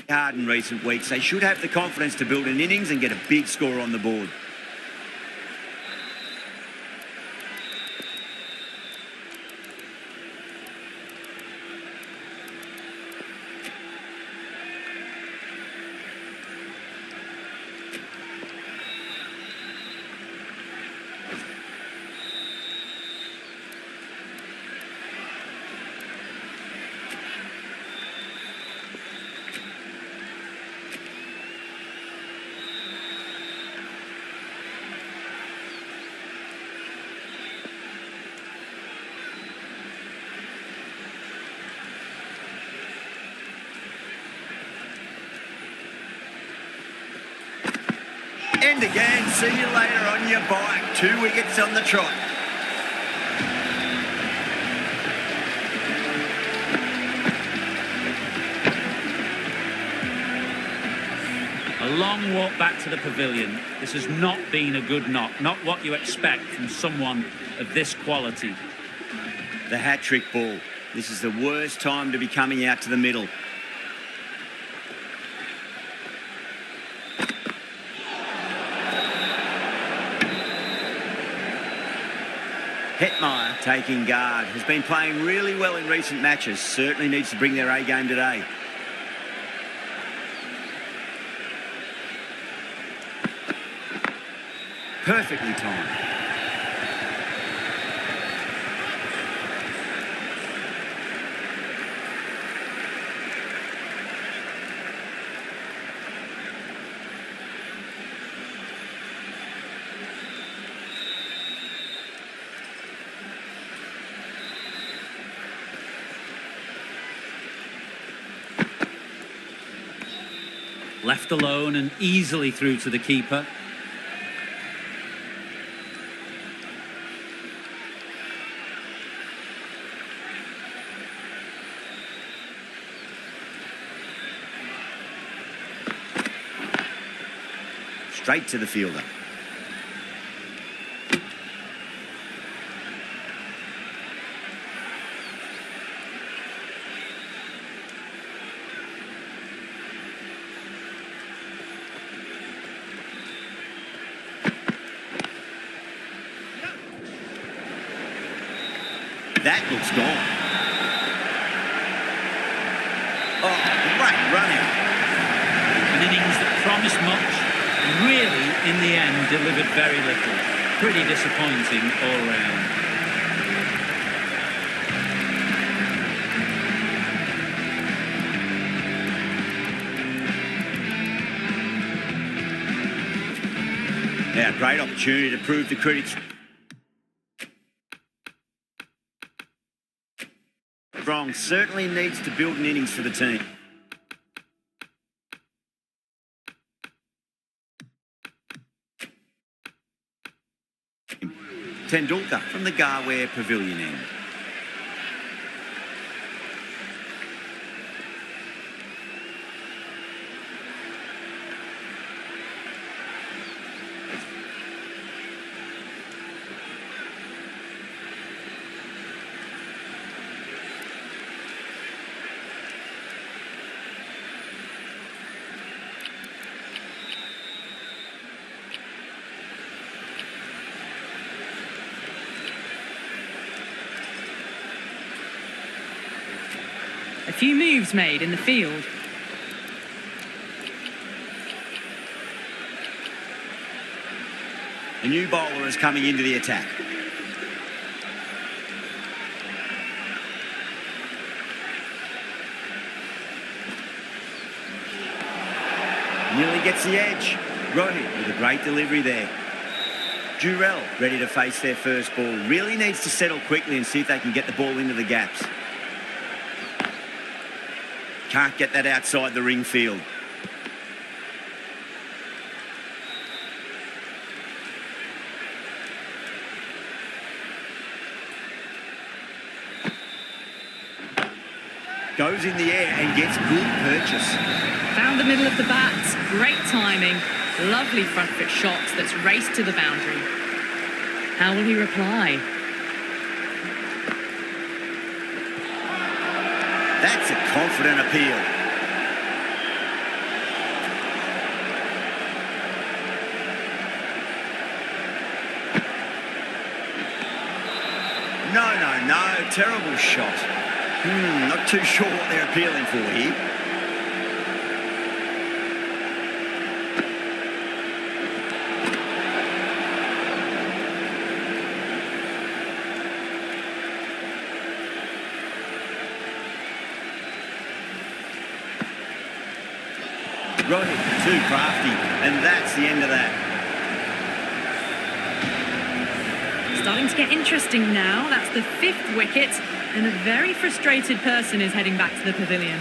hard in recent weeks. They should have the confidence to build an innings and get a big score on the board. End again. See you later on your bike. 2 wickets on the trot. A long walk back to the pavilion. This has not been a good knock. Not what you expect from someone of this quality. The hat-trick ball. This is the worst time to be coming out to the middle. Hetmeyer taking guard. Has been playing really well in recent matches. Certainly needs to bring their A game today. Perfectly timed. Left alone and easily through to the keeper. Straight to the fielder. That looks gone. Oh, great run out. An innings that promised much, really, in the end, delivered very little. Pretty disappointing all round. Now, great opportunity to prove the critics wrong. Certainly needs to build an innings for the team. Tendulkar from the Garware Pavilion end. A few moves made in the field. A new bowler is coming into the attack. Nearly gets the edge. Rohit with a great delivery there. Durrell ready to face their first ball. Really needs to settle quickly and see if they can get the ball into the gaps. Can't get that outside the ring field. Goes in the air and gets good purchase. Found the middle of the bat. Great timing. Lovely front foot shot that's raced to the boundary. How will he reply? That's a confident appeal. No. Terrible shot. Not too sure what they're appealing for here. Rohit, too crafty, and that's the end of that. Starting to get interesting now. That's the 5th wicket, and a very frustrated person is heading back to the pavilion.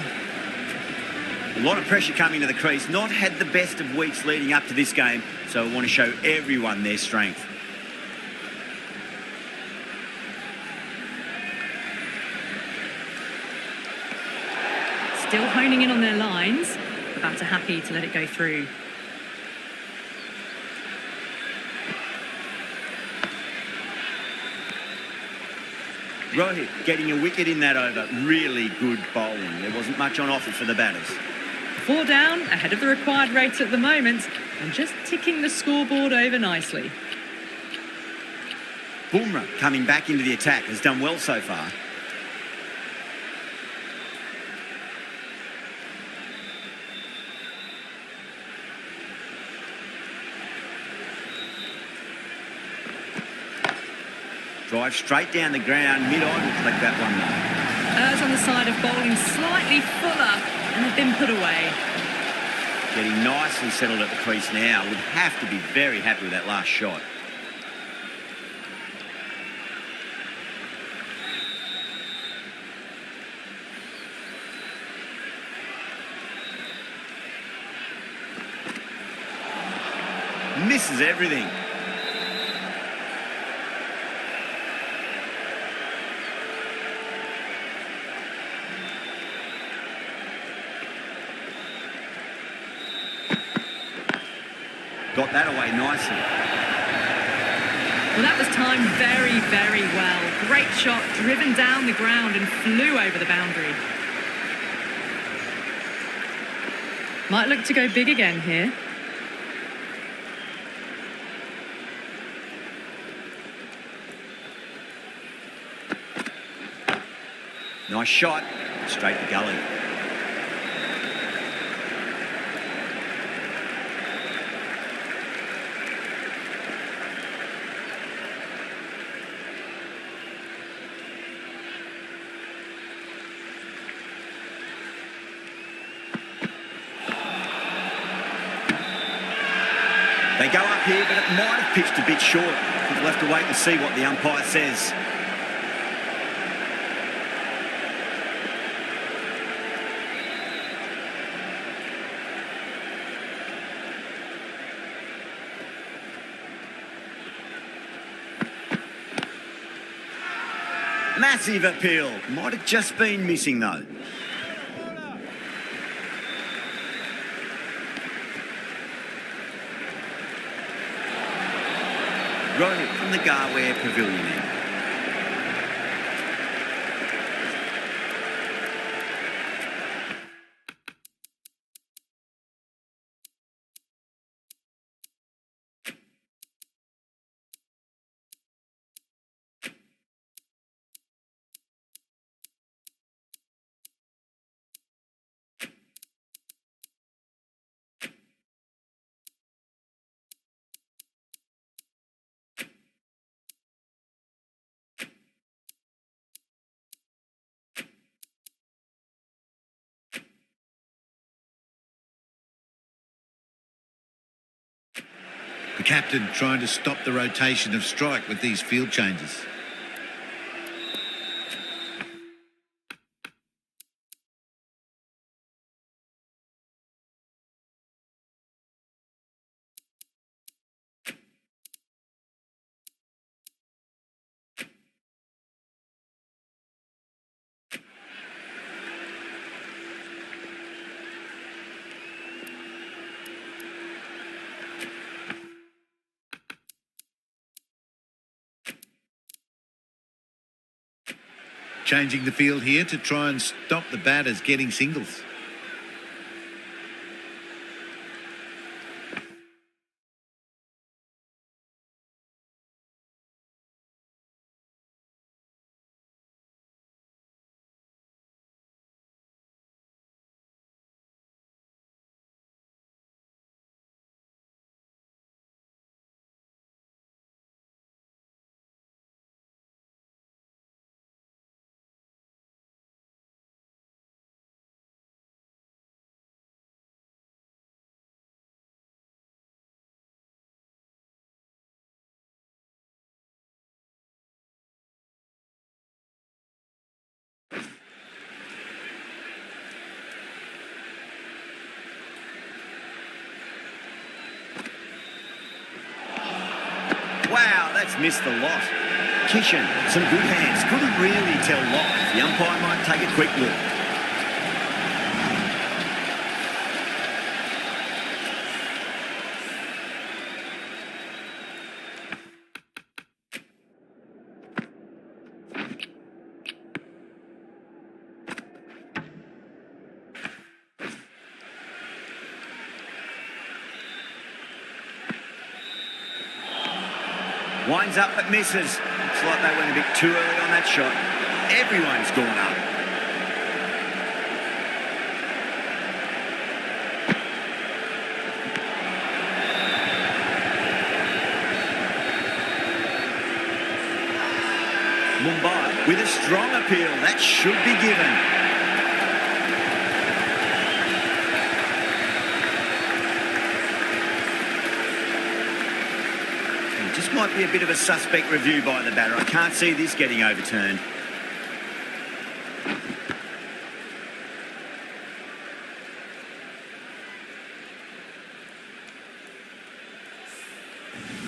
A lot of pressure coming to the crease. Not had the best of weeks leading up to this game, so I want to show everyone their strength. Still honing in on their lines. The batter happy to let it go through. Rohit getting a wicket in that over. Really good bowling. There wasn't much on offer for the batters. 4 down, ahead of the required rate at the moment, and just ticking the scoreboard over nicely. Bumrah coming back into the attack has done well so far. Drive straight down the ground. Mid-on will collect that one though. Errs on the side of bowling slightly fuller and have been put away. Getting nicely settled at the crease now. Would have to be very happy with that last shot. Misses everything. Got that away nicely. Well, that was timed very, very well. Great shot, driven down the ground and flew over the boundary. Might look to go big again here. Nice shot. Straight to gully. They go up here, but it might have pitched a bit short. We'll have to wait and see what the umpire says. Massive appeal. Might have just been missing though. Right from the Garware Pavilion end. The captain trying to stop the rotation of strike with these field changes. Changing the field here to try and stop the batters getting singles. Wow, that's missed the lot. Kishan, some good hands. Couldn't really tell live. The umpire might take a quick look. Winds up but misses. Looks like they went a bit too early on that shot. Everyone's gone up. by with a strong appeal. That should be given. It just might be a bit of a suspect review by the batter. I can't see this getting overturned.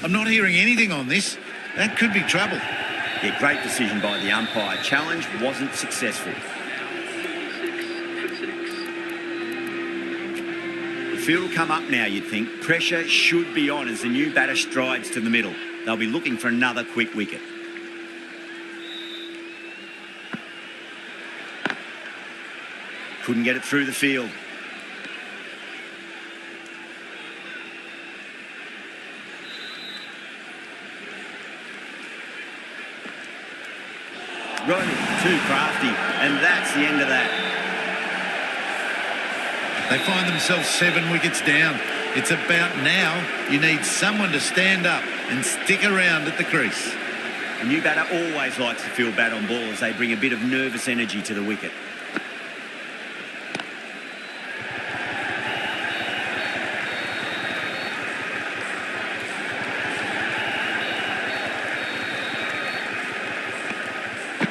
I'm not hearing anything on this. That could be trouble. Yeah, great decision by the umpire. Challenge wasn't successful. The field will come up now, you'd think. Pressure should be on as the new batter strides to the middle. They'll be looking for another quick wicket. Couldn't get it through the field. Right, too crafty, and that's the end of that. They find themselves 7 wickets down. It's about now you need someone to stand up and stick around at the crease. The new batter always likes to feel bat on ball as they bring a bit of nervous energy to the wicket.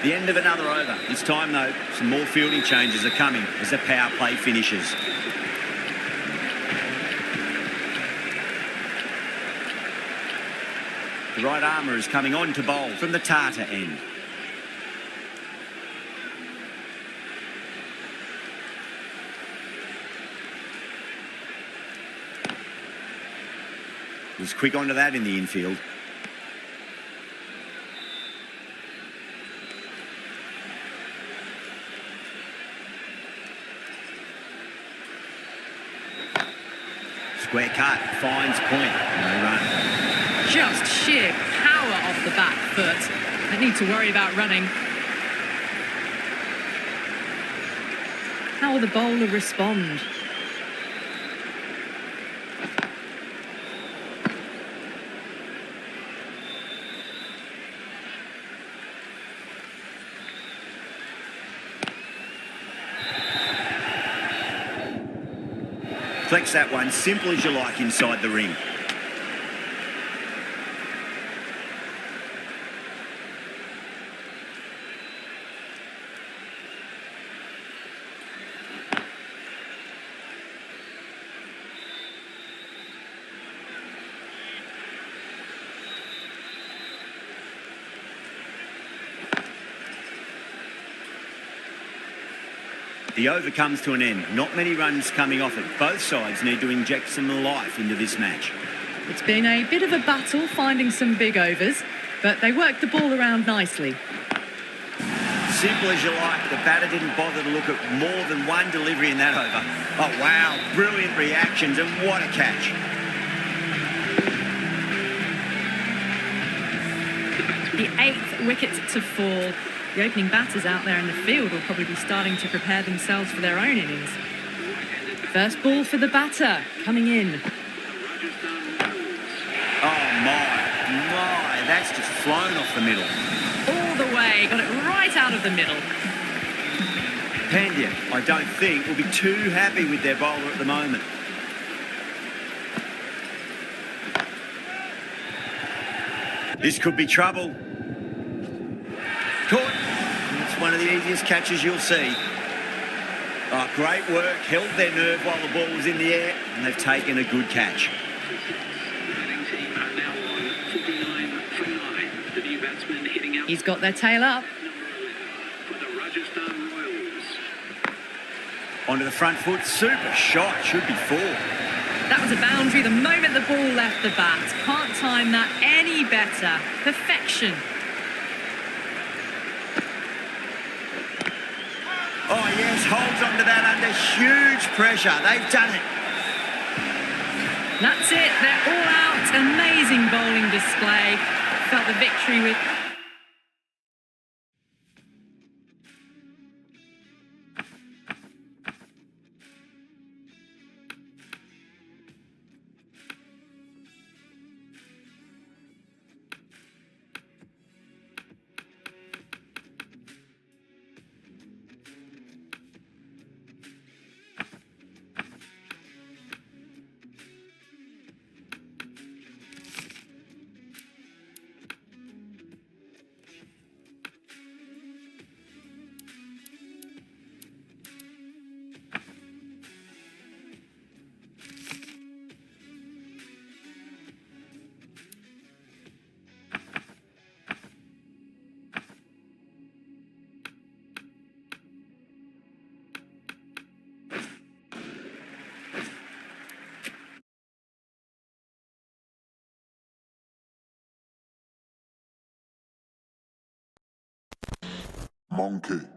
The end of another over. This time, though, some more fielding changes are coming as the power play finishes. The right armour is coming on to bowl from the Tata end. He's quick onto that in the infield. Square cut, finds point, no run. Just sheer power off the back foot. Don't need to worry about running. How will the bowler respond? Flex that one, simple as you like inside the ring. The over comes to an end. Not many runs coming off it. Both sides need to inject some life into this match. It's been a bit of a battle finding some big overs, but they worked the ball around nicely. Simple as you like. The batter didn't bother to look at more than one delivery in that over. Oh, wow. Brilliant reactions, and what a catch. The 8th wicket to fall. The opening batters out there in the field will probably be starting to prepare themselves for their own innings. First ball for the batter, coming in. Oh, my, that's just flown off the middle. All the way, got it right out of the middle. Pandya, I don't think, will be too happy with their bowler at the moment. This could be trouble. Caught. It's one of the easiest catches you'll see. Oh, great work. Held their nerve while the ball was in the air, and they've taken a good catch. He's got their tail up. Onto the front foot. Super shot. Should be 4. That was a boundary the moment the ball left the bat. Can't time that any better. Perfection. Oh, yes, holds on to that under huge pressure. They've done it. That's it. They're all out. Amazing bowling display. Felt the victory with... Monkey.